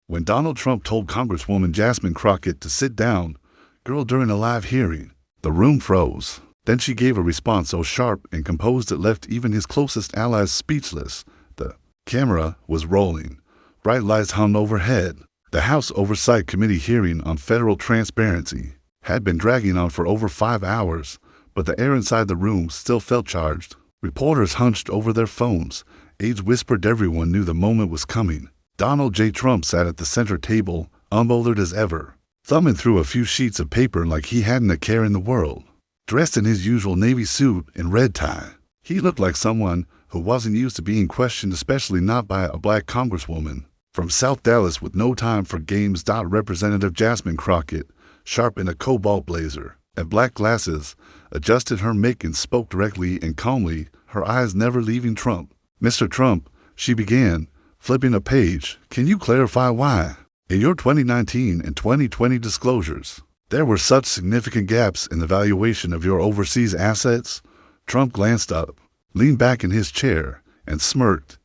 When Donald Trump told Congresswoman Jasmine Crockett to sit down, girl, during a live hearing, the room froze. Then she gave a response so sharp and composed it left even his closest allies speechless. The camera was rolling. Bright lights hung overhead. The House Oversight Committee hearing on federal transparency had been dragging on for over 5 hours, but the air inside the room still felt charged. Reporters hunched over their phones. Aides whispered everyone knew the moment was coming. Donald J. Trump sat at the center table, unbothered as ever, thumbing through a few sheets of paper like he hadn't a care in the world. Dressed in his usual navy suit and red tie, he looked like someone who wasn't used to being questioned, especially not by a black congresswoman. From South Dallas with no time for games. Representative Jasmine Crockett, sharp in a cobalt blazer and black glasses, adjusted her mic and spoke directly and calmly, her eyes never leaving Trump. "Mr. Trump," she began, flipping a page, "can you clarify why, in your 2019 and 2020 disclosures, there were such significant gaps in the valuation of your overseas assets?" Trump glanced up, leaned back in his chair, and smirked.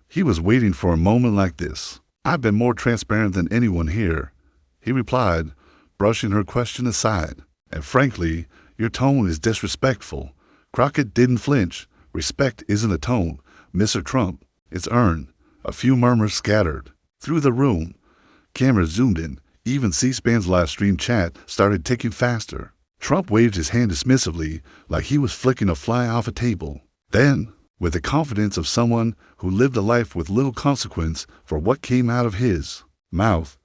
He was waiting for a moment like this. "I've been more transparent than anyone here," he replied, brushing her question aside. "And frankly, your tone is disrespectful." Crockett didn't flinch. "Respect isn't a tone, Mr. Trump. It's earned." A few murmurs scattered through the room. Cameras zoomed in. Even C-SPAN's live stream chat started ticking faster. Trump waved his hand dismissively, like he was flicking a fly off a table. Then, with the confidence of someone who lived a life with little consequence for what came out of his mouth,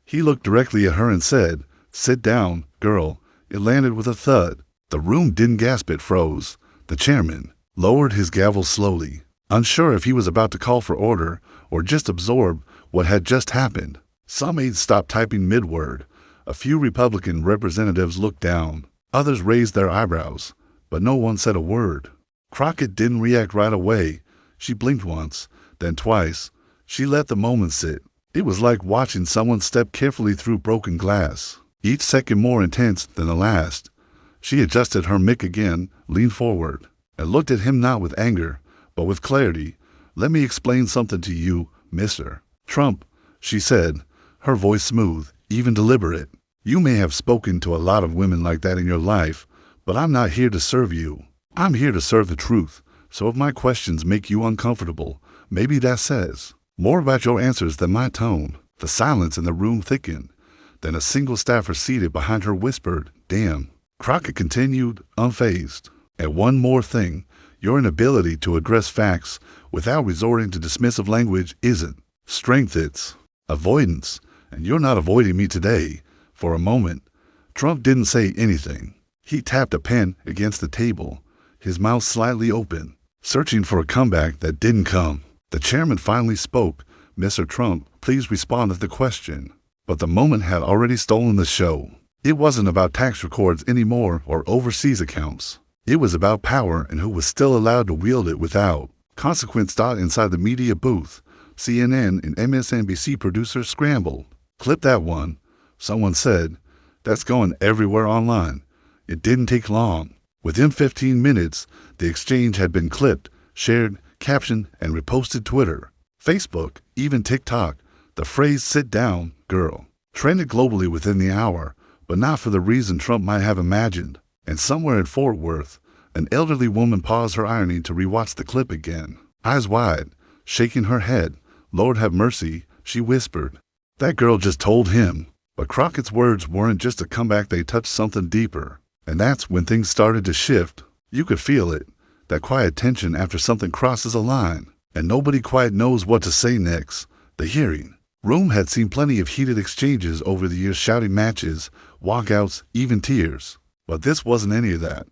he looked directly at her and said, "Sit down, girl." It landed with a thud. The room didn't gasp, it froze. The chairman lowered his gavel slowly, unsure if he was about to call for order or just absorb what had just happened. Some aides stopped typing mid-word. A few Republican representatives looked down. Others raised their eyebrows, but no one said a word. Crockett didn't react right away. She blinked once, then twice. She let the moment sit. It was like watching someone step carefully through broken glass, each second more intense than the last. She adjusted her mic again, leaned forward, and looked at him not with anger, but with clarity. "Let me explain something to you, Mr. Trump," she said, her voice smooth, even deliberate. "You may have spoken to a lot of women like that in your life, but I'm not here to serve you. I'm here to serve the truth. So if my questions make you uncomfortable, maybe that says more about your answers than my tone." The silence in the room thickened. Then a single staffer seated behind her whispered, "Damn." Crockett continued, unfazed. "And one more thing. Your inability to address facts without resorting to dismissive language isn't strength, it's avoidance. And you're not avoiding me today." For a moment, Trump didn't say anything. He tapped a pen against the table, his mouth slightly open, searching for a comeback that didn't come. The chairman finally spoke. "Mr. Trump, please respond to the question." But the moment had already stolen the show. It wasn't about tax records anymore or overseas accounts. It was about power and who was still allowed to wield it without consequence. Inside the media booth, CNN and MSNBC producers scrambled. "Clip that one," someone said. "That's going everywhere online." It didn't take long. Within 15 minutes, the exchange had been clipped, shared, captioned, and reposted Twitter, Facebook, even TikTok. The phrase "sit down, girl" trended globally within the hour, but not for the reason Trump might have imagined. And somewhere in Fort Worth, an elderly woman paused her ironing to rewatch the clip again. Eyes wide, shaking her head. "Lord have mercy," she whispered. That girl just told him. But Crockett's words weren't just a comeback, they touched something deeper. And that's when things started to shift. You could feel it, that quiet tension after something crosses a line, and nobody quite knows what to say next. The hearing room had seen plenty of heated exchanges over the years, shouting matches, walkouts, even tears. But this wasn't any of that.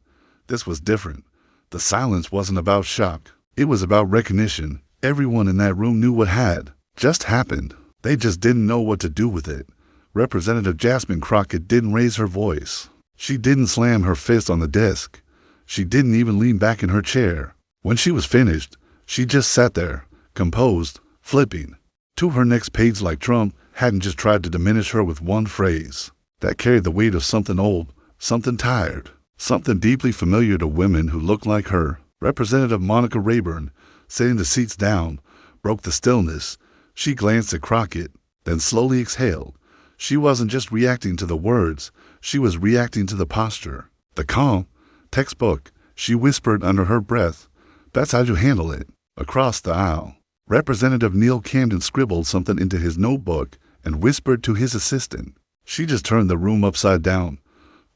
This was different. The silence wasn't about shock. It was about recognition. Everyone in that room knew what had just happened. They just didn't know what to do with it. Representative Jasmine Crockett didn't raise her voice. She didn't slam her fist on the desk. She didn't even lean back in her chair. When she was finished, she just sat there, composed, flipping to her next page like Trump hadn't just tried to diminish her with one phrase that carried the weight of something old, something tired, something deeply familiar to women who looked like her. Representative Monica Rayburn, sitting the seats down, broke the stillness. She glanced at Crockett, then slowly exhaled. She wasn't just reacting to the words, she was reacting to the posture. The calm, textbook, she whispered under her breath. That's how you handle it. Across the aisle, Representative Neil Camden scribbled something into his notebook and whispered to his assistant. She just turned the room upside down.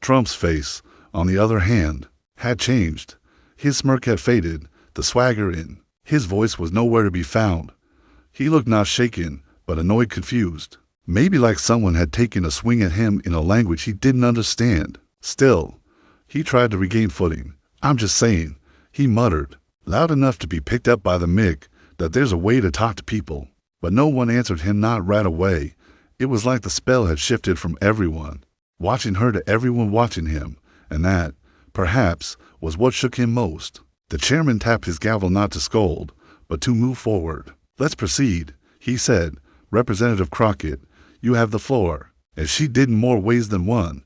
Trump's face, on the other hand, had changed. His smirk had faded, the swagger in. His voice was nowhere to be found. He looked not shaken, but annoyed, confused. Maybe like someone had taken a swing at him in a language he didn't understand. Still, he tried to regain footing. I'm just saying, he muttered, loud enough to be picked up by the mic, that there's a way to talk to people. But no one answered him, not right away. It was like the spell had shifted from everyone watching her to everyone watching him, and that, perhaps, was what shook him most. The chairman tapped his gavel not to scold, but to move forward. Let's proceed, he said. Representative Crockett, you have the floor. As she did in more ways than one,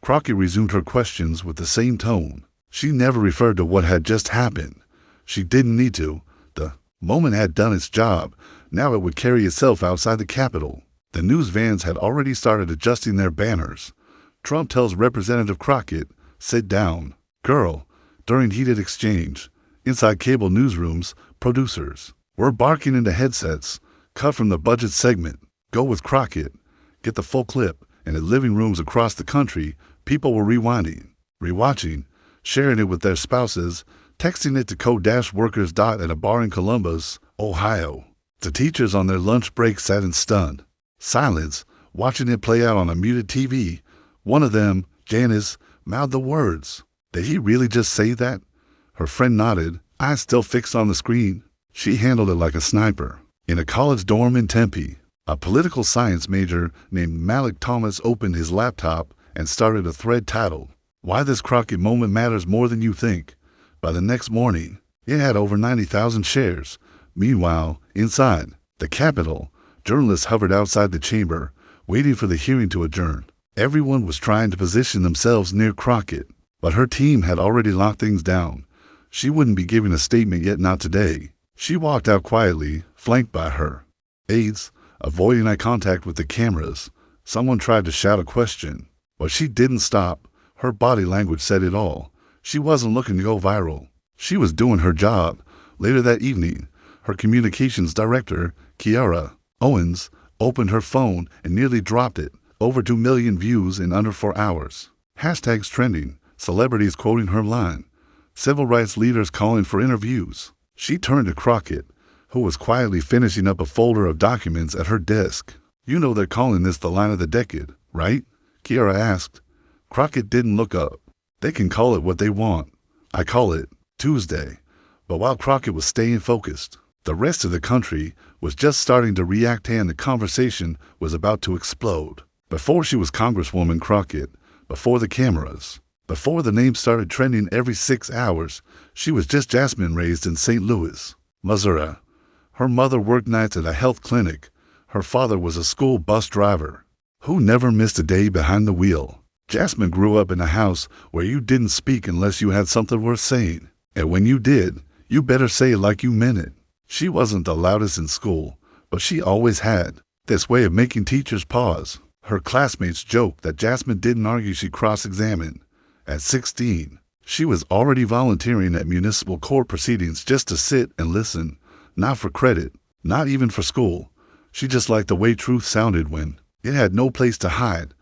Crockett resumed her questions with the same tone. She never referred to what had just happened. She didn't need to. The moment had done its job. Now it would carry itself outside the Capitol. The news vans had already started adjusting their banners. Trump tells Representative Crockett, sit down. Girl, during heated exchange, inside cable newsrooms, producers were barking into headsets. Cut from the budget segment. Go with Crockett. Get the full clip. And in living rooms across the country, people were rewinding, rewatching, sharing it with their spouses, texting it to co-workers. At a bar in Columbus, Ohio. The teachers on their lunch break sat in stunned silence, watching it play out on a muted TV. One of them, Janice, mouthed the words. Did he really just say that? Her friend nodded, eyes still fixed on the screen. She handled it like a sniper. In a college dorm in Tempe, a political science major named Malik Thomas opened his laptop and started a thread titled, Why This Crockett Moment Matters More Than You Think. By the next morning, it had over 90,000 shares. Meanwhile, inside the Capitol, journalists hovered outside the chamber, waiting for the hearing to adjourn. Everyone was trying to position themselves near Crockett, but her team had already locked things down. She wouldn't be giving a statement yet, not today. She walked out quietly, flanked by her aides, avoiding eye contact with the cameras. Someone tried to shout a question, but she didn't stop. Her body language said it all. She wasn't looking to go viral. She was doing her job. Later that evening, her communications director, Kiara Owens, opened her phone and nearly dropped it. Over 2 million views in under 4 hours. Hashtags trending, celebrities quoting her line, civil rights leaders calling for interviews. She turned to Crockett, who was quietly finishing up a folder of documents at her desk. You know they're calling this the line of the decade, right? Kiara asked. Crockett didn't look up. They can call it what they want. I call it Tuesday. But while Crockett was staying focused, the rest of the country was just starting to react, and the conversation was about to explode. Before she was Congresswoman Crockett, before the cameras, before the name started trending every 6 hours, she was just Jasmine, raised in St. Louis, Missouri. Her mother worked nights at a health clinic. Her father was a school bus driver who never missed a day behind the wheel. Jasmine grew up in a house where you didn't speak unless you had something worth saying. And when you did, you better say it like you meant it. She wasn't the loudest in school, but she always had this way of making teachers pause. Her classmates joked that Jasmine didn't argue, she cross-examined. At 16, she was already volunteering at municipal court proceedings just to sit and listen, not for credit, not even for school. She just liked the way truth sounded when it had no place to hide.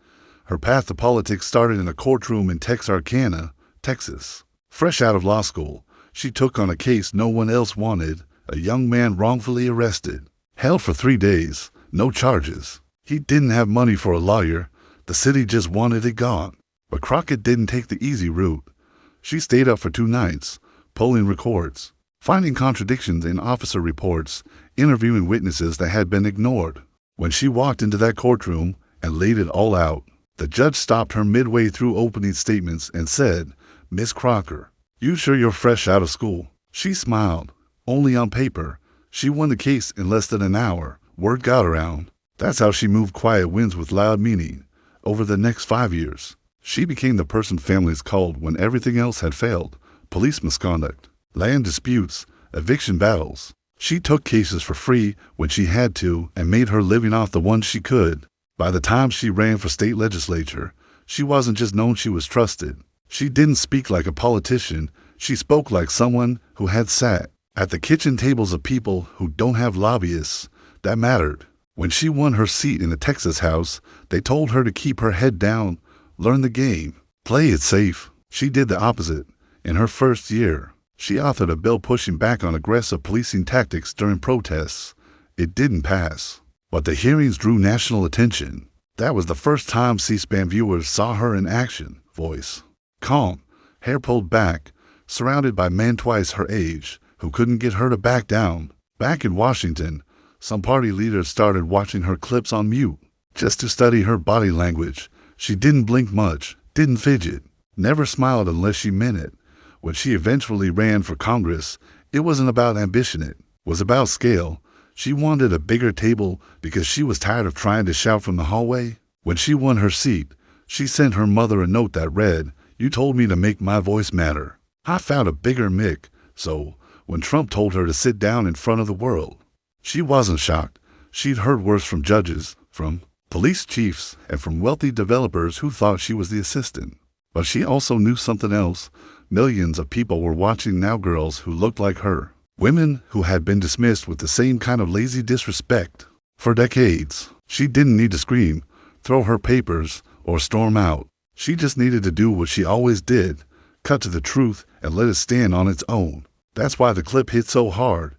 Her path to politics started in a courtroom in Texarkana, Texas. Fresh out of law school, she took on a case no one else wanted, a young man wrongfully arrested, held for 3 days, no charges. He didn't have money for a lawyer. The city just wanted it gone. But Crockett didn't take the easy route. She stayed up for 2 nights, pulling records, finding contradictions in officer reports, interviewing witnesses that had been ignored. When she walked into that courtroom and laid it all out, the judge stopped her midway through opening statements and said, Miss Crocker, you sure you're fresh out of school? She smiled. Only on paper. She won the case in less than an hour. Word got around. That's how she moved quiet wins with loud meaning. Over the next 5 years, she became the person families called when everything else had failed. Police misconduct, land disputes, eviction battles. She took cases for free when she had to and made her living off the ones she could. By the time she ran for state legislature, she wasn't just known, she was trusted. She didn't speak like a politician, she spoke like someone who had sat at the kitchen tables of people who don't have lobbyists. That mattered. When she won her seat in the Texas House, they told her to keep her head down, learn the game, play it safe. She did the opposite. In her first year, she authored a bill pushing back on aggressive policing tactics during protests. It didn't pass, but the hearings drew national attention. That was the first time C-SPAN viewers saw her in action. Voice calm, hair pulled back, surrounded by men twice her age who couldn't get her to back down. Back in Washington, some party leaders started watching her clips on mute, just to study her body language. She didn't blink much, didn't fidget, never smiled unless she meant it. When she eventually ran for Congress, it wasn't about ambition, it was about scale. She wanted a bigger table because she was tired of trying to shout from the hallway. When she won her seat, she sent her mother a note that read, "You told me to make my voice matter. I found a bigger mic." So, when Trump told her to sit down in front of the world, she wasn't shocked. She'd heard worse from judges, from police chiefs, and from wealthy developers who thought she was the assistant. But she also knew something else. Millions of people were watching now, girls who looked like her, women who had been dismissed with the same kind of lazy disrespect for decades. She didn't need to scream, throw her papers, or storm out. She just needed to do what she always did, cut to the truth and let it stand on its own. That's why the clip hit so hard.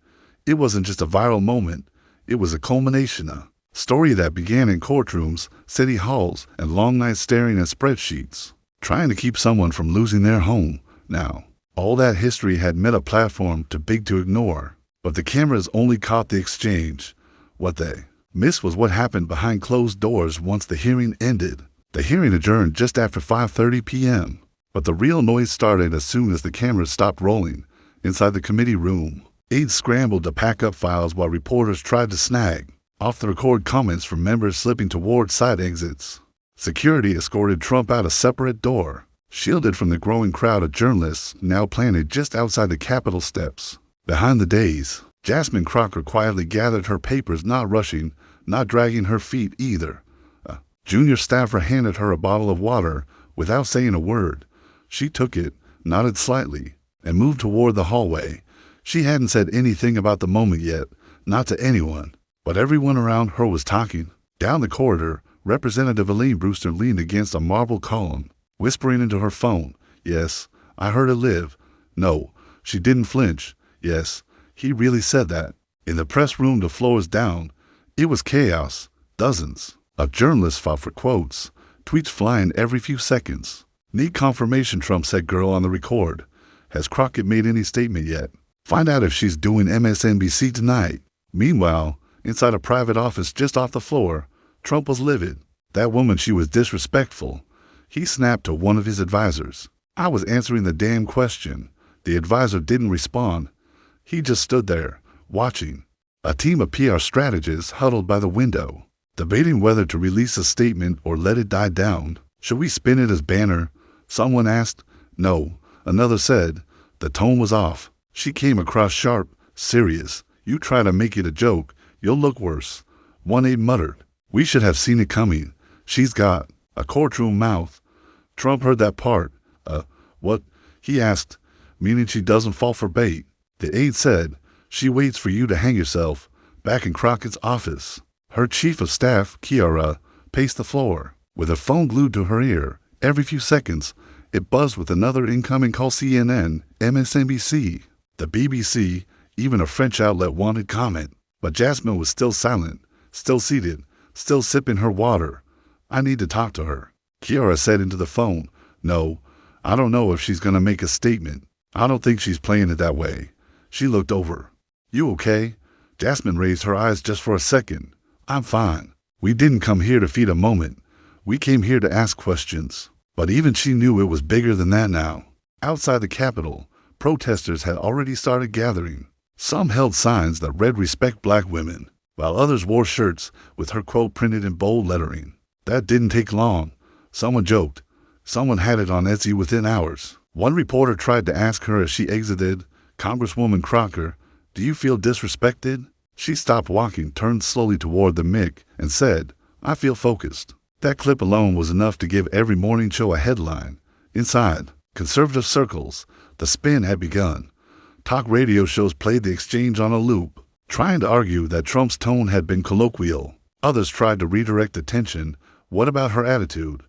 It wasn't just a viral moment, it was a culmination, a story that began in courtrooms, city halls, and long nights staring at spreadsheets, trying to keep someone from losing their home. Now, all that history had met a platform too big to ignore, but the cameras only caught the exchange. What they missed was what happened behind closed doors once the hearing ended. The hearing adjourned just after 5:30 p.m., but the real noise started as soon as the cameras stopped rolling. Inside the committee room, aides scrambled to pack up files while reporters tried to snag off the record comments from members slipping toward side exits. Security escorted Trump out a separate door, shielded from the growing crowd of journalists now planted just outside the Capitol steps. Behind the dais, Jasmine Crockett quietly gathered her papers, not rushing, not dragging her feet either. A junior staffer handed her a bottle of water without saying a word. She took it, nodded slightly, and moved toward the hallway. She hadn't said anything about the moment yet, not to anyone, but everyone around her was talking. Down the corridor, Representative Elaine Brewster leaned against a marble column, whispering into her phone. "Yes, I heard it live." No, she didn't flinch. Yes, he really said that. In the press room, the floor was down. It was chaos. Dozens of journalists fought for quotes, tweets flying every few seconds. "Need confirmation," Trump said, "girl on the record. Has Crockett made any statement yet? Find out if she's doing MSNBC tonight." Meanwhile, inside a private office just off the floor, Trump was livid. That woman, she was disrespectful. He snapped to one of his advisors. "I was answering the damn question." The advisor didn't respond. He just stood there, watching. A team of PR strategists huddled by the window, debating whether to release a statement or let it die down. "Should we spin it as banner?" someone asked. "No," another said. The tone was off. She came across sharp, serious. "You try to make it a joke, you'll look worse," one aide muttered. "We should have seen it coming. She's got a courtroom mouth." Trump heard that part. What?" he asked, "meaning she doesn't fall for bait." The aide said, "She waits for you to hang yourself." Back in Crockett's office, her chief of staff, Kiara, paced the floor, with her phone glued to her ear. Every few seconds, it buzzed with another incoming call. CNN, MSNBC, the BBC, even a French outlet wanted comment. But Jasmine was still silent, still seated, still sipping her water. "I need to talk to her," Kiara said into the phone. "No, I don't know if she's going to make a statement. I don't think she's playing it that way." She looked over. "You okay?" Jasmine raised her eyes just for a second. "I'm fine. We didn't come here to feed a moment. We came here to ask questions." But even she knew it was bigger than that now. Outside the Capitol, protesters had already started gathering. Some held signs that read "Respect Black Women," while others wore shirts with her quote printed in bold lettering. That didn't take long. Someone joked. Someone had it on Etsy within hours. One reporter tried to ask her as she exited, "Congresswoman Crocker, Do you feel disrespected? She stopped walking, turned slowly toward the mic, and said, I feel focused. That clip alone was enough to give every morning show a headline. Inside conservative circles, the spin had begun. Talk radio shows played the exchange on a loop, trying to argue that Trump's tone had been colloquial. Others tried to redirect attention. What about her attitude?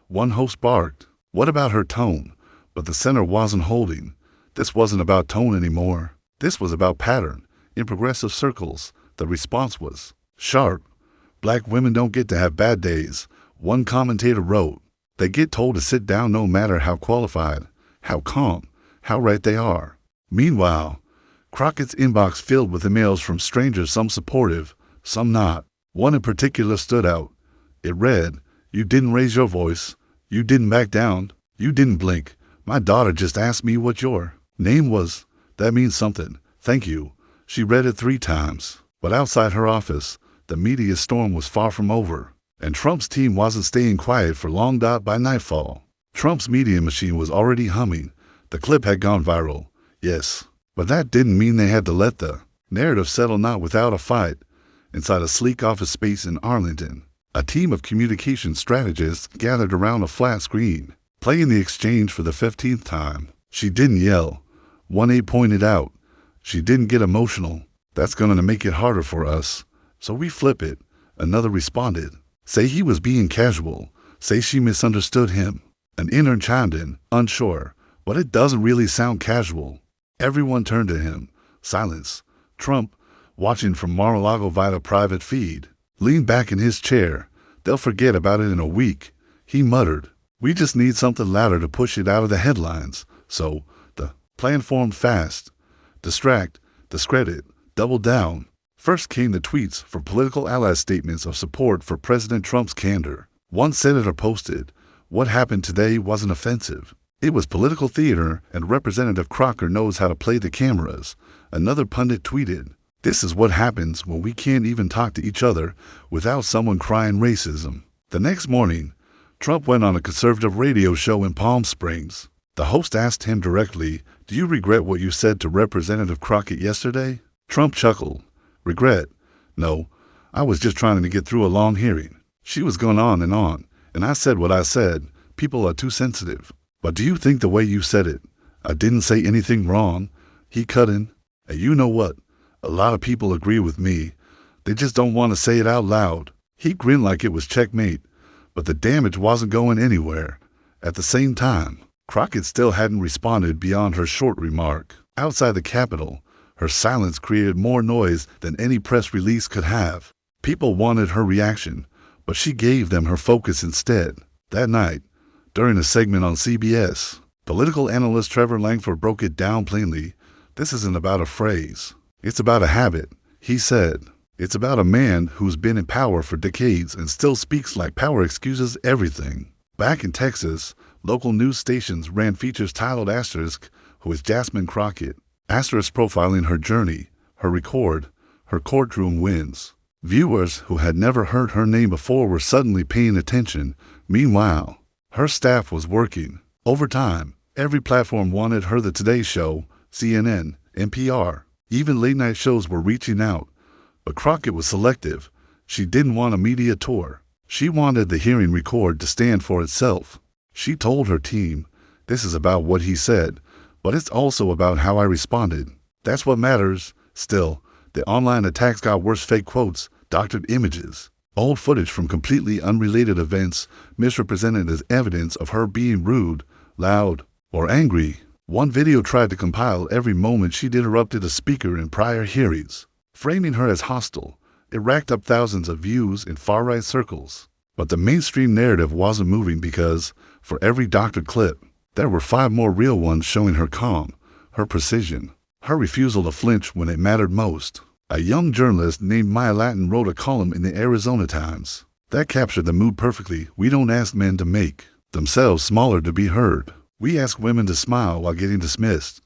One host barked, what about her tone? But the center wasn't holding. This wasn't about tone anymore. This was about pattern. In progressive circles, the response was sharp. Black women don't get to have bad days, one commentator wrote. They get told to sit down no matter how qualified, how calm, how right they are. Meanwhile, Crockett's inbox filled with emails from strangers, some supportive, some not. One in particular stood out. It read, you didn't raise your voice, you didn't back down, you didn't blink. My daughter just asked me what your name was. That means something. Thank you. She read it 3 times. But outside her office, the media storm was far from over. And Trump's team wasn't staying quiet for long. By nightfall, Trump's media machine was already humming. The clip had gone viral. Yes, but that didn't mean they had to let the narrative settle, not without a fight. Inside a sleek office space in Arlington, a team of communication strategists gathered around a flat screen, playing the exchange for the 15th time. She didn't yell. 1A pointed out. She didn't get emotional. That's going to make it harder for us. So we flip it. Another responded. Say he was being casual. Say she misunderstood him. An intern chimed in, unsure, but it doesn't really sound casual. Everyone turned to him. Silence. Trump, watching from Mar-a-Lago via a private feed, leaned back in his chair. They'll forget about it in a week. He muttered. We just need something louder to push it out of the headlines. So, the plan formed fast. Distract, discredit, double down. First came the tweets for political ally statements of support for President Trump's candor. One senator posted, what happened today wasn't offensive. It was political theater, and Representative Crocker knows how to play the cameras. Another pundit tweeted, this is what happens when we can't even talk to each other without someone crying racism. The next morning, Trump went on a conservative radio show in Palm Springs. The host asked him directly, do you regret what you said to Representative Crockett yesterday? Trump chuckled. Regret? No, I was just trying to get through a long hearing. She was going on, and I said what I said. People are too sensitive. But do you think the way you said it? I didn't say anything wrong. He cut in. And you know what? A lot of people agree with me. They just don't want to say it out loud. He grinned like it was checkmate, but the damage wasn't going anywhere. At the same time, Crockett still hadn't responded beyond her short remark. Outside the Capitol, her silence created more noise than any press release could have. People wanted her reaction, but she gave them her focus instead. That night, during a segment on CBS, political analyst Trevor Langford broke it down plainly. This isn't about a phrase. It's about a habit, he said. It's about a man who's been in power for decades and still speaks like power excuses everything. Back in Texas, local news stations ran features titled Asterisk, Who is Jasmine Crockett? Asterisk profiling her journey, her record, her courtroom wins. Viewers who had never heard her name before were suddenly paying attention. Meanwhile, her staff was working overtime. Every platform wanted her. The Today Show, CNN, NPR, even late-night shows were reaching out. But Crockett was selective. She didn't want a media tour. She wanted the hearing record to stand for itself. She told her team, this is about what he said, but it's also about how I responded. That's what matters. Still, the online attacks got worse. Fake quotes, doctored images, old footage from completely unrelated events misrepresented as evidence of her being rude, loud, or angry. One video tried to compile every moment she'd interrupted a speaker in prior hearings, framing her as hostile. It racked up thousands of views in far-right circles. But the mainstream narrative wasn't moving because, for every doctored clip, there were 5 more real ones showing her calm, her precision, her refusal to flinch when it mattered most. A young journalist named Maya Latin wrote a column in the Arizona Times that captured the mood perfectly. We don't ask men to make themselves smaller to be heard. We ask women to smile while getting dismissed.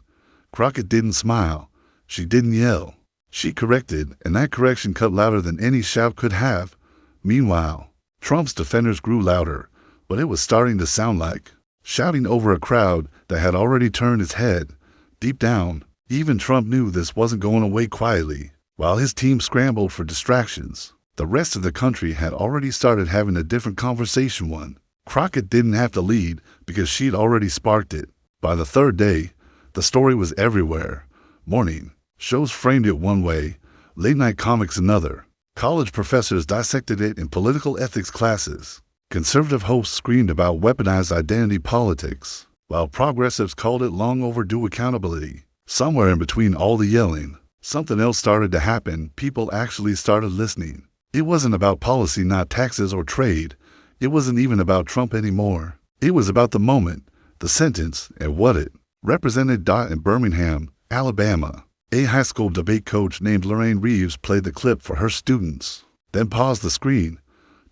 Crockett didn't smile. She didn't yell. She corrected, and that correction cut louder than any shout could have. Meanwhile, Trump's defenders grew louder, but it was starting to sound like shouting over a crowd that had already turned its head. Deep down, Even Trump knew this wasn't going away quietly. While his team scrambled for distractions, the rest of the country had already started having a different conversation one. Crockett didn't have to lead because she'd already sparked it. By the third day, the story was everywhere. Morning shows framed it one way, late-night comics another. College professors dissected it in political ethics classes. Conservative hosts screamed about weaponized identity politics, while progressives called it long overdue accountability. Somewhere in between all the yelling, something else started to happen. People actually started listening. It wasn't about policy, not taxes or trade. It wasn't even about Trump anymore. It was about the moment, the sentence, and what it represented. In Birmingham, Alabama, a high school debate coach named Lorraine Reeves played the clip for her students, then paused the screen.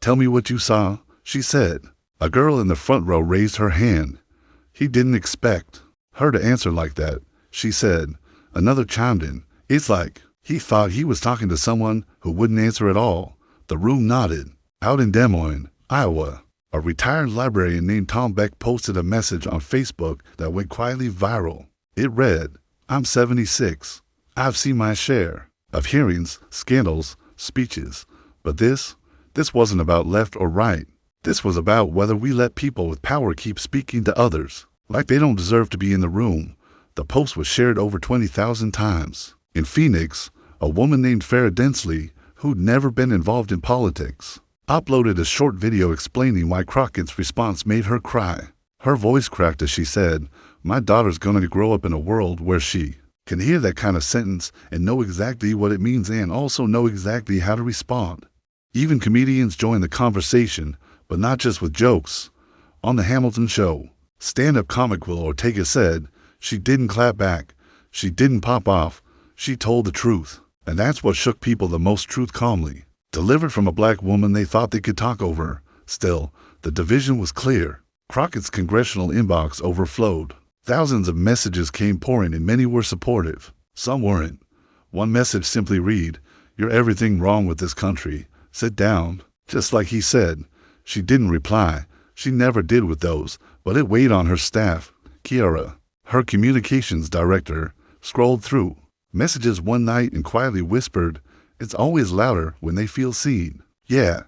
"Tell me what you saw," she said. A girl in the front row raised her hand. "He didn't expect her to answer like that," she said. Another chimed in. "It's like he thought he was talking to someone who wouldn't answer at all." The room nodded. Out in Des Moines, Iowa, a retired librarian named Tom Beck posted a message on Facebook that went quietly viral. It read, "I'm 76. I've seen my share of hearings, scandals, speeches. But this wasn't about left or right. This was about whether we let people with power keep speaking to others like they don't deserve to be in the room." The post was shared over 20,000 times. In Phoenix, a woman named Farrah Densley, who'd never been involved in politics, uploaded a short video explaining why Crockett's response made her cry. Her voice cracked as she said, "My daughter's going to grow up in a world where she can hear that kind of sentence and know exactly what it means and also know exactly how to respond." Even comedians joined the conversation, but not just with jokes. On The Hamilton Show, stand-up comic Will Ortega said, "She didn't clap back. She didn't pop off. She told the truth. And that's what shook people the most, truth calmly, delivered from a black woman they thought they could talk over." Still, the division was clear. Crockett's congressional inbox overflowed. Thousands of messages came pouring and many were supportive. Some weren't. One message simply read, "You're everything wrong with this country. Sit down." Just like he said. She didn't reply. She never did with those, but it weighed on her staff. Kiara, her communications director, scrolled through messages one night and quietly whispered, "It's always louder when they feel seen." "Yeah,"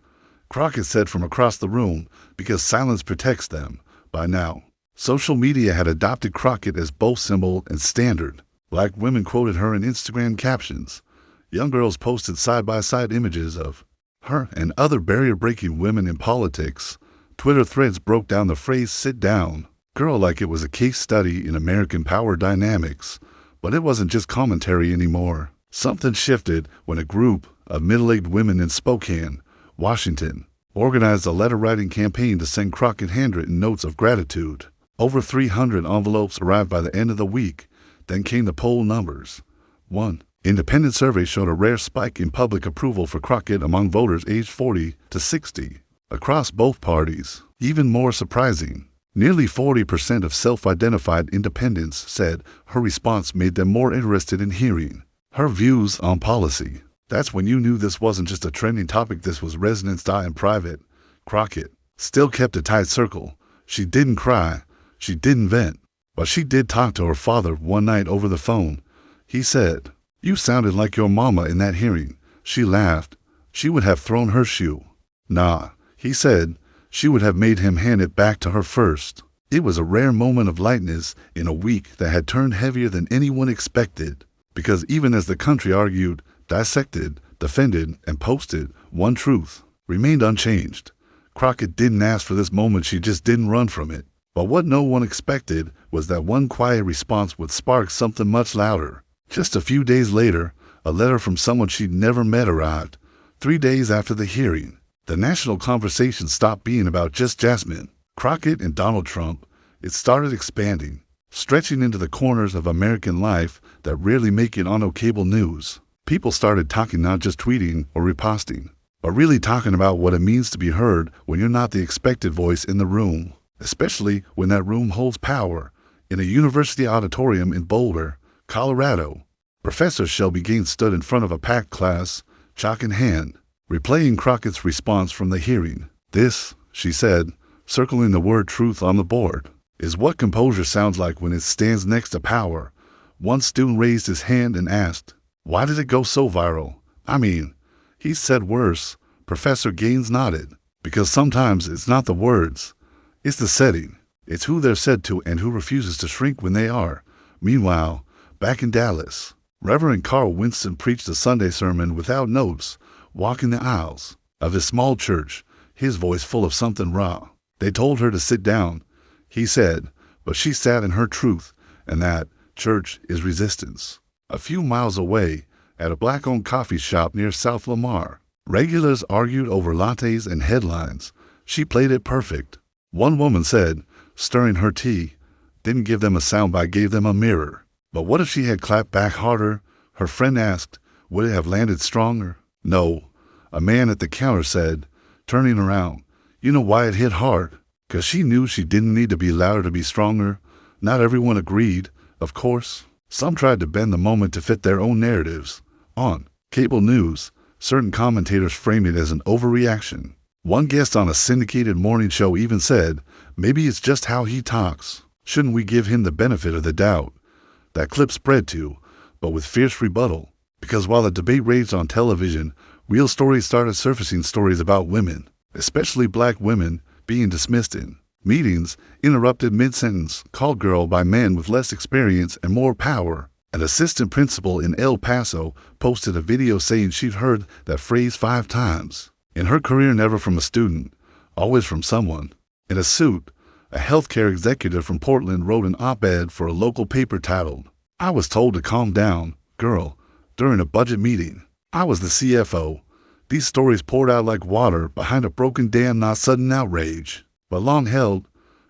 Crockett said from across the room, "because silence protects them." By now, social media had adopted Crockett as both symbol and standard. Black women quoted her in Instagram captions. Young girls posted side-by-side images of her and other barrier-breaking women in politics. Twitter threads broke down the phrase "sit down, girl" like it was a case study in American power dynamics. But it wasn't just commentary anymore. Something shifted when a group of middle-aged women in Spokane, Washington, organized a letter-writing campaign to send Crockett handwritten notes of gratitude. Over 300 envelopes arrived by the end of the week. Then came the poll numbers. One independent survey showed a rare spike in public approval for Crockett among voters aged 40 to 60 across both parties. Even more surprising, nearly 40% of self-identified independents said her response made them more interested in hearing her views on policy. That's when you knew this wasn't just a trending topic, this was resonance. In private, Crockett still kept a tight circle. She didn't cry, she didn't vent, but she did talk to her father one night over the phone. He said, "You sounded like your mama in that hearing." She laughed. She would have thrown her shoe. "Nah," he said. She would have made him hand it back to her first. It was a rare moment of lightness in a week that had turned heavier than anyone expected. Because even as the country argued, dissected, defended, and posted, one truth remained unchanged. Crockett didn't ask for this moment, she just didn't run from it. But what no one expected was that one quiet response would spark something much louder. Just a few days later, a letter from someone she'd never met arrived. 3 days after the hearing, the national conversation stopped being about just Jasmine Crockett and Donald Trump. It started expanding, stretching into the corners of American life that rarely make it on cable news. People started talking, not just tweeting or reposting, but really talking about what it means to be heard when you're not the expected voice in the room, especially when that room holds power. In a university auditorium in Boulder, Colorado, Professor Shelby Gaines stood in front of a packed class, chalk in hand, replaying Crockett's response from the hearing. "This," she said, circling the word truth on the board, "is what composure sounds like when it stands next to power. One student raised his hand and asked, "Why did it go so viral?" "I mean," he said worse. Professor Gaines nodded. "Because sometimes it's not the words, it's the setting. It's who they're said to and who refuses to shrink when they are." Meanwhile, back in Dallas, Reverend Carl Winston preached a Sunday sermon without notes, walking the aisles of his small church, his voice full of something raw. "They told her to sit down," he said, "but she sat in her truth, and that, church, is resistance." A few miles away, at a black-owned coffee shop near South Lamar, regulars argued over lattes and headlines. She played it perfect. One woman said, stirring her tea, "Didn't give them a soundbite, gave them a mirror." But what if she had clapped back harder? Her friend asked, would it have landed stronger? No, a man at the counter said, turning around. "You know why it hit hard? 'Cause she knew she didn't need to be louder to be stronger." Not everyone agreed, of course. Some tried to bend the moment to fit their own narratives. On cable news, certain commentators framed it as an overreaction. One guest on a syndicated morning show even said, "Maybe it's just how he talks. Shouldn't we give him the benefit of the doubt?" That clip spread too, but with fierce rebuttal. Because while the debate raged on television, real stories started surfacing, stories about women, especially black women, being dismissed in meetings, interrupted mid-sentence, called girl by men with less experience and more power. An assistant principal in El Paso posted a video saying she'd heard that phrase 5 times. In her career, never from a student, always from someone in a suit. A healthcare executive from Portland wrote an op-ed for a local paper titled, "I was told to calm down, girl, during a budget meeting. I was the CFO." These stories poured out like water behind a broken dam, not sudden outrage, but long-held,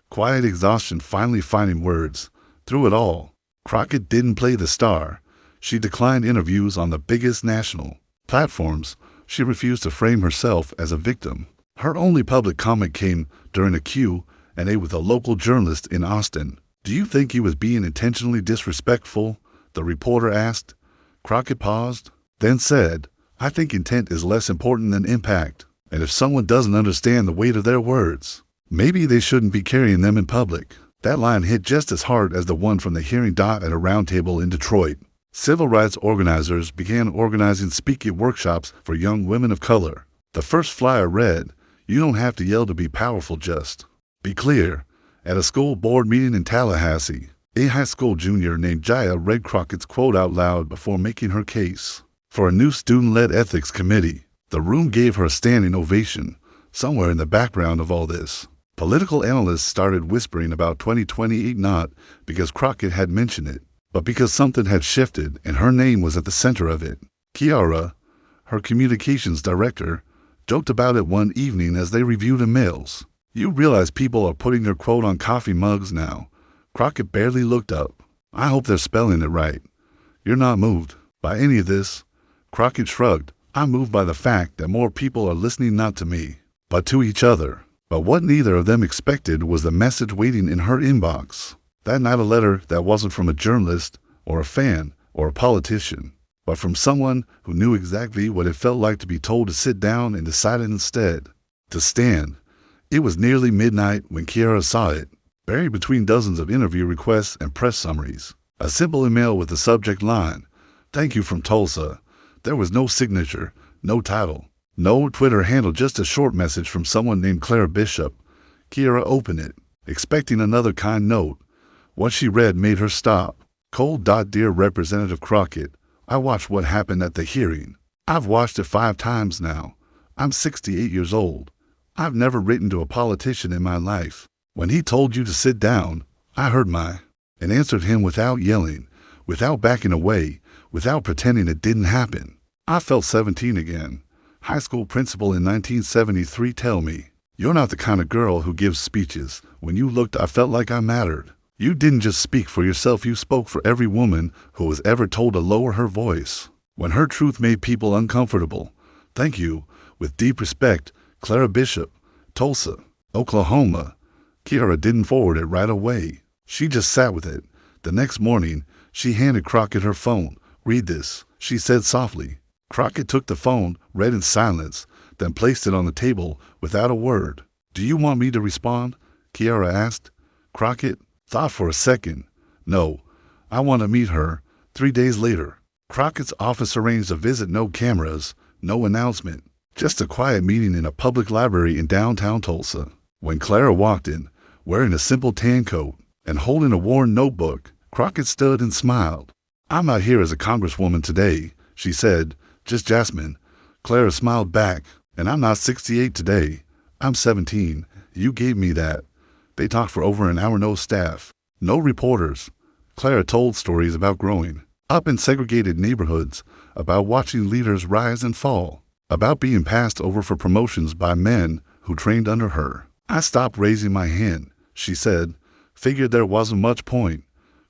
quiet exhaustion finally finding words. Through it all, Crockett didn't play the star. She declined interviews on the biggest national platforms. She refused to frame herself as a victim. Her only public comment came during a Q&A with a local journalist in Austin. "Do you think he was being intentionally disrespectful?" the reporter asked. Crockett paused, then said, "I think intent is less important than impact. And if someone doesn't understand the weight of their words, maybe they shouldn't be carrying them in public." That line hit just as hard as the one from the hearing at a roundtable in Detroit. Civil rights organizers began organizing speaking workshops for young women of color. The first flyer read, "You don't have to yell to be powerful, just be clear." At a school board meeting in Tallahassee, a high school junior named Jaya read Crockett's quote out loud before making her case for a new student-led ethics committee. The room gave her a standing ovation. Somewhere in the background of all this, political analysts started whispering about 2028, not because Crockett had mentioned it, but because something had shifted and her name was at the center of it. Kiara, her communications director, joked about it one evening as they reviewed emails. "You realize people are putting their quote on coffee mugs now." Crockett barely looked up. "I hope they're spelling it right." "You're not moved by any of this?" Crockett shrugged. "I'm moved by the fact that more people are listening, not to me, but to each other." But what neither of them expected was the message waiting in her inbox. That night, a letter that wasn't from a journalist or a fan or a politician, but from someone who knew exactly what it felt like to be told to sit down and decided instead to stand. It was nearly midnight when Kiara saw it, buried between dozens of interview requests and press summaries. A simple email with the subject line, "Thank you from Tulsa." There was no signature, no title, no Twitter handle, just a short message from someone named Clara Bishop. Kiara opened it, expecting another kind note. What she read made her stop. "Cold. Dear Representative Crockett, I watched what happened at the hearing. I've watched it 5 times now. I'm 68 years old. I've never written to a politician in my life. When he told you to sit down, I heard and answered him without yelling, without backing away, without pretending it didn't happen. I felt 17 again. High school principal in 1973 tell me, you're not the kind of girl who gives speeches. When you looked, I felt like I mattered. You didn't just speak for yourself, you spoke for every woman who was ever told to lower her voice when her truth made people uncomfortable. Thank you. With deep respect, Clara Bishop, Tulsa, Oklahoma." Kiara didn't forward it right away. She just sat with it. The next morning, she handed Crockett her phone. "Read this," she said softly. Crockett took the phone, read in silence, then placed it on the table without a word. "Do you want me to respond?" Kiara asked. Crockett thought for a second. "No, I want to meet her. 3 days later, Crockett's office arranged a visit. No cameras, no announcement, just a quiet meeting in a public library in downtown Tulsa. When Clara walked in, wearing a simple tan coat and holding a worn notebook, Crockett stood and smiled. "I'm not here as a congresswoman today," she said, "just Jasmine." Clara smiled back. "And I'm not 68 today. I'm 17. You gave me that." They talked for over an hour. No staff, no reporters. Clara told stories about growing up in segregated neighborhoods, about watching leaders rise and fall, about being passed over for promotions by men who trained under her. "I stopped raising my hand," she said. "Figured there wasn't much point."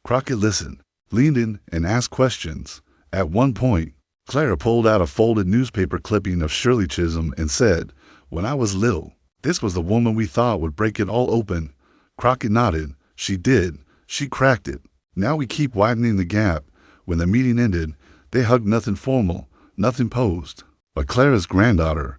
Crockett listened, leaned in, and asked questions. At one point, Clara pulled out a folded newspaper clipping of Shirley Chisholm and said, "When I was little, this was the woman we thought would break it all open." Crockett nodded. "She did. She cracked it. Now we keep widening the gap." When the meeting ended, they hugged. Nothing formal, nothing posed. But Clara's granddaughter,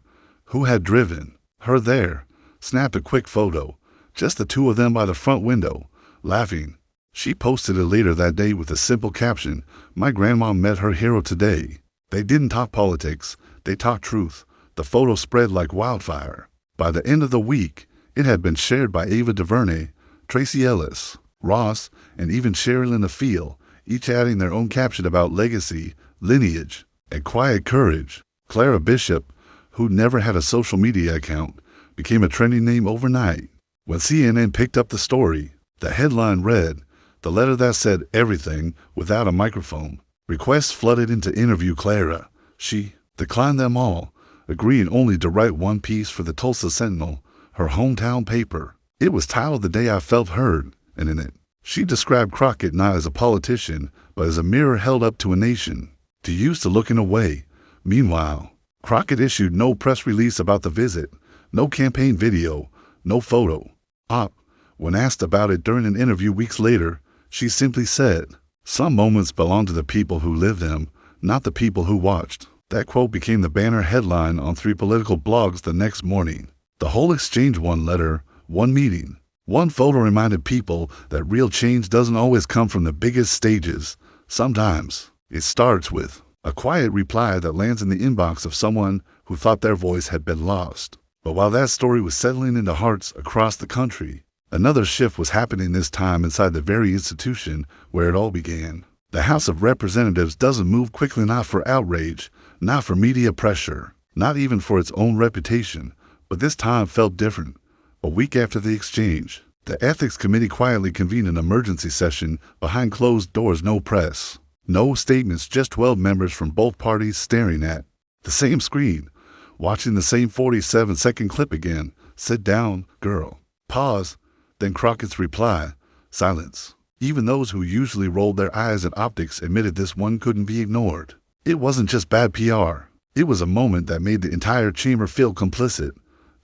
who had driven her there, snapped a quick photo, just the two of them by the front window, laughing. She posted it later that day with a simple caption, "My grandma met her hero today." They didn't talk politics, they talked truth. The photo spread like wildfire. By the end of the week, it had been shared by Ava DuVernay, Tracy Ellis, Ross, and even Sherilyn Afiel, each adding their own caption about legacy, lineage, and quiet courage. Clara Bishop, who never had a social media account, became a trending name overnight. When CNN picked up the story, the headline read, "The letter that said everything without a microphone." Requests flooded in to interview Clara. She declined them all, agreeing only to write one piece for the Tulsa Sentinel, her hometown paper. It was titled "The Day I Felt Heard," and in it, she described Crockett not as a politician, but as a mirror held up to a nation, too used to looking away. Meanwhile, Crockett issued no press release about the visit, no campaign video, no photo op. When asked about it during an interview weeks later, she simply said, "Some moments belong to the people who live them, not the people who watched." That quote became the banner headline on 3 political blogs the next morning. The whole exchange, one letter, one meeting, one photo, reminded people that real change doesn't always come from the biggest stages. Sometimes it starts with a quiet reply that lands in the inbox of someone who thought their voice had been lost. But while that story was settling into hearts across the country, another shift was happening, this time inside the very institution where it all began. The House of Representatives doesn't move quickly, not for outrage, not for media pressure, not even for its own reputation, but this time felt different. A week after the exchange, the Ethics Committee quietly convened an emergency session behind closed doors. No press, no statements, just 12 members from both parties staring at the same screen, watching the same 47-second clip again. "Sit down, girl." Pause. Then Crockett's reply, silence. Even those who usually rolled their eyes at optics admitted this one couldn't be ignored. It wasn't just bad PR. It was a moment that made the entire chamber feel complicit.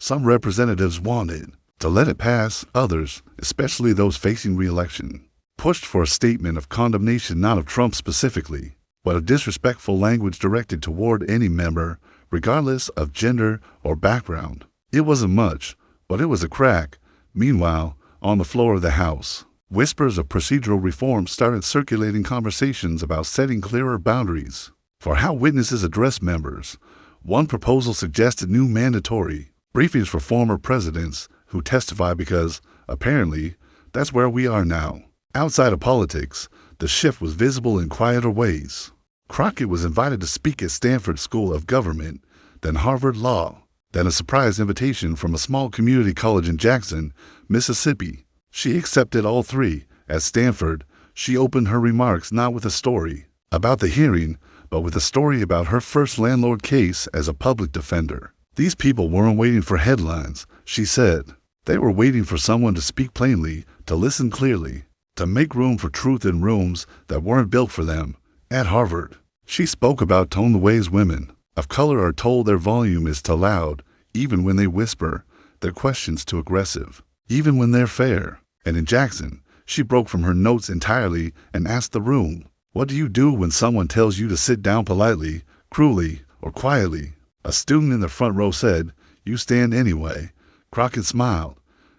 Some representatives wanted to let it pass. Others, especially those facing re-election, pushed for a statement of condemnation, not of Trump specifically, but of disrespectful language directed toward any member, regardless of gender or background. It wasn't much, but it was a crack. Meanwhile, on the floor of the House, whispers of procedural reform started circulating, conversations about setting clearer boundaries for how witnesses address members. One proposal suggested new mandatory briefings for former presidents who testify because, apparently, that's where we are now. Outside of politics, the shift was visible in quieter ways. Crockett was invited to speak at Stanford School of Government, then Harvard Law, then a surprise invitation from a small community college in Jackson, Mississippi. She accepted all three. At Stanford, she opened her remarks not with a story about the hearing, but with a story about her first landlord case as a public defender. "These people weren't waiting for headlines," she said. "They were waiting for someone to speak plainly, to listen clearly, to make room for truth in rooms that weren't built for them." At Harvard, she spoke about tone, the ways women of color are told their volume is too loud, even when they whisper, their questions too aggressive, even when they're fair. And in Jackson, she broke from her notes entirely and asked the room, "What do you do when someone tells you to sit down politely, cruelly, or quietly?" A student in the front row said, "You stand anyway." Crockett smiled.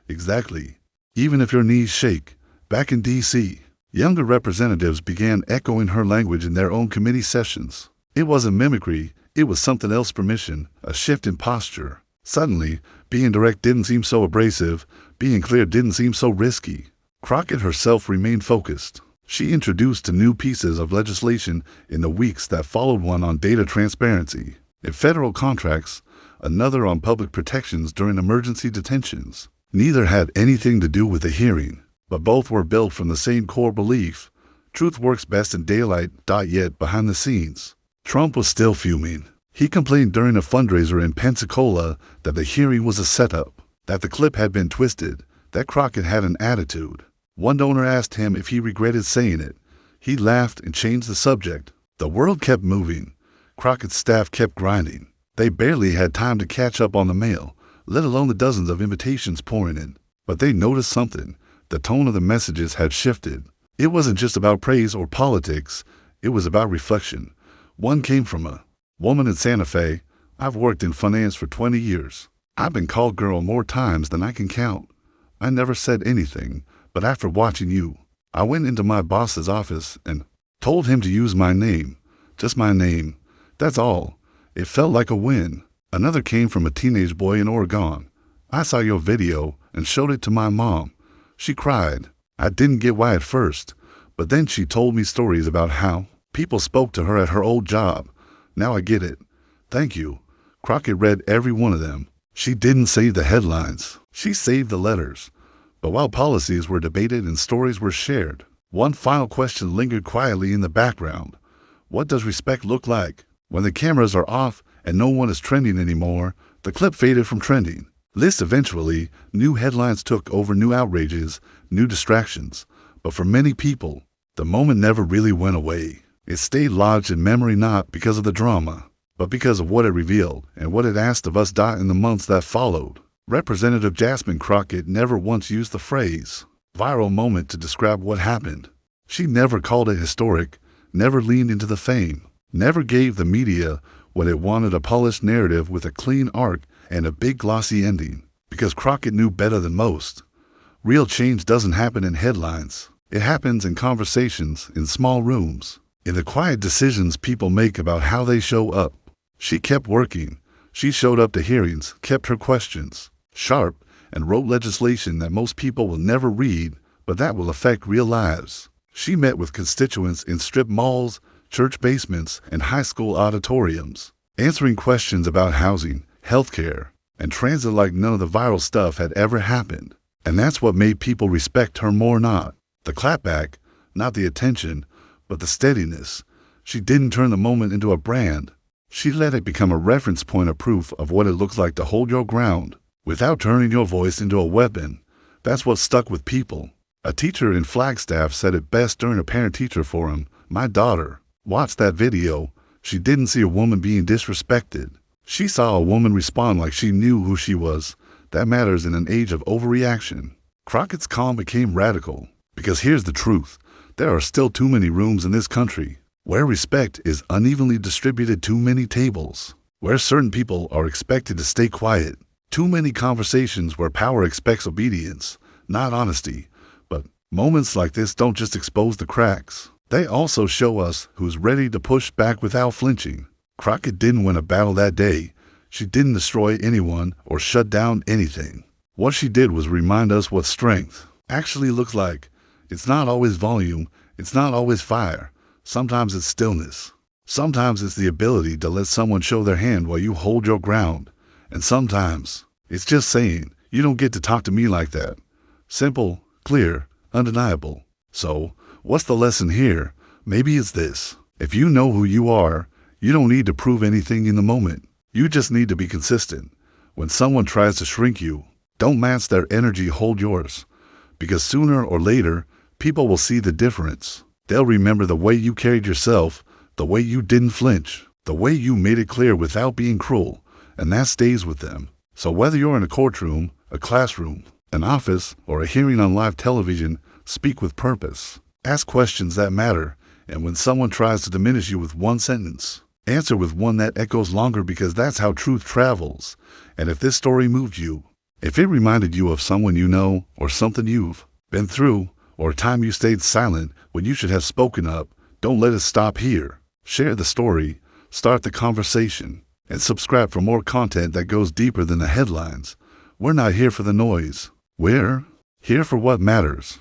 "Exactly. Even if your knees shake." Back in D.C., Younger representatives began echoing her language in their own committee sessions. It wasn't mimicry, it was something else: permission, a shift in posture. Suddenly, being direct didn't seem so abrasive, being clear didn't seem so risky. Crockett herself remained focused. She introduced two new pieces of legislation in the weeks that followed, one on data transparency in federal contracts, another on public protections during emergency detentions. Neither had anything to do with the hearing, but both were built from the same core belief: truth works best in daylight. Yet behind the scenes, Trump was still fuming. He complained during a fundraiser in Pensacola that the hearing was a setup, that the clip had been twisted, that Crockett had an attitude. One donor asked him if he regretted saying it. He laughed and changed the subject. The world kept moving. Crockett's staff kept grinding. They barely had time to catch up on the mail, let alone the dozens of invitations pouring in. But they noticed something. The tone of the messages had shifted. It wasn't just about praise or politics. It was about reflection. One came from a woman in Santa Fe. "I've worked in finance for 20 years. I've been called girl more times than I can count. I never said anything, but after watching you, I went into my boss's office and told him to use my name. Just my name. That's all. It felt like a win." Another came from a teenage boy in Oregon. "I saw your video and showed it to my mom. She cried. I didn't get why at first, but then she told me stories about how people spoke to her at her old job. Now I get it. Thank you." Crockett read every one of them. She didn't save the headlines. She saved the letters. But while policies were debated and stories were shared, one final question lingered quietly in the background. What does respect look like? When the cameras are off and no one is trending anymore, the clip faded from trending. Lists eventually, new headlines took over, new outrages, new distractions. But for many people, the moment never really went away. It stayed lodged in memory, not because of the drama, but because of what it revealed and what it asked of us. In the months that followed, Representative Jasmine Crockett never once used the phrase viral moment to describe what happened. She never called it historic, never leaned into the fame, never gave the media what it wanted: a polished narrative with a clean arc and a big glossy ending. Because Crockett knew better than most. Real change doesn't happen in headlines. It happens in conversations, in small rooms, in the quiet decisions people make about how they show up. She kept working. She showed up to hearings, kept her questions sharp, and wrote legislation that most people will never read, but that will affect real lives. She met with constituents in strip malls, church basements, and high school auditoriums, answering questions about housing, healthcare, and transit like none of the viral stuff had ever happened. And that's what made people respect her more, not the clapback, not the attention, but the steadiness. She didn't turn the moment into a brand. She let it become a reference point, a proof of what it looks like to hold your ground without turning your voice into a weapon. That's what stuck with people. A teacher in Flagstaff said it best during a parent-teacher forum. "My daughter watched that video. She didn't see a woman being disrespected. She saw a woman respond like she knew who she was. That matters in an age of overreaction." Crockett's calm became radical. Because here's the truth. There are still too many rooms in this country where respect is unevenly distributed, too many tables where certain people are expected to stay quiet, too many conversations where power expects obedience, not honesty. But moments like this don't just expose the cracks. They also show us who's ready to push back without flinching. Crockett didn't win a battle that day. She didn't destroy anyone or shut down anything. What she did was remind us what strength actually looks like. It's not always volume. It's not always fire. Sometimes it's stillness. Sometimes it's the ability to let someone show their hand while you hold your ground. And sometimes it's just saying, "You don't get to talk to me like that." Simple, clear, undeniable. So, what's the lesson here? Maybe it's this. If you know who you are, you don't need to prove anything in the moment. You just need to be consistent. When someone tries to shrink you, don't match their energy, hold yours. Because sooner or later, people will see the difference. They'll remember the way you carried yourself, the way you didn't flinch, the way you made it clear without being cruel, and that stays with them. So whether you're in a courtroom, a classroom, an office, or a hearing on live television, speak with purpose. Ask questions that matter, and when someone tries to diminish you with one sentence, answer with one that echoes longer, because that's how truth travels. And if this story moved you, if it reminded you of someone you know or something you've been through, or time you stayed silent when you should have spoken up. Don't let us stop here. Share the story, start the conversation, and subscribe for more content that goes deeper than the headlines. We're not here for the noise. We're here for what matters.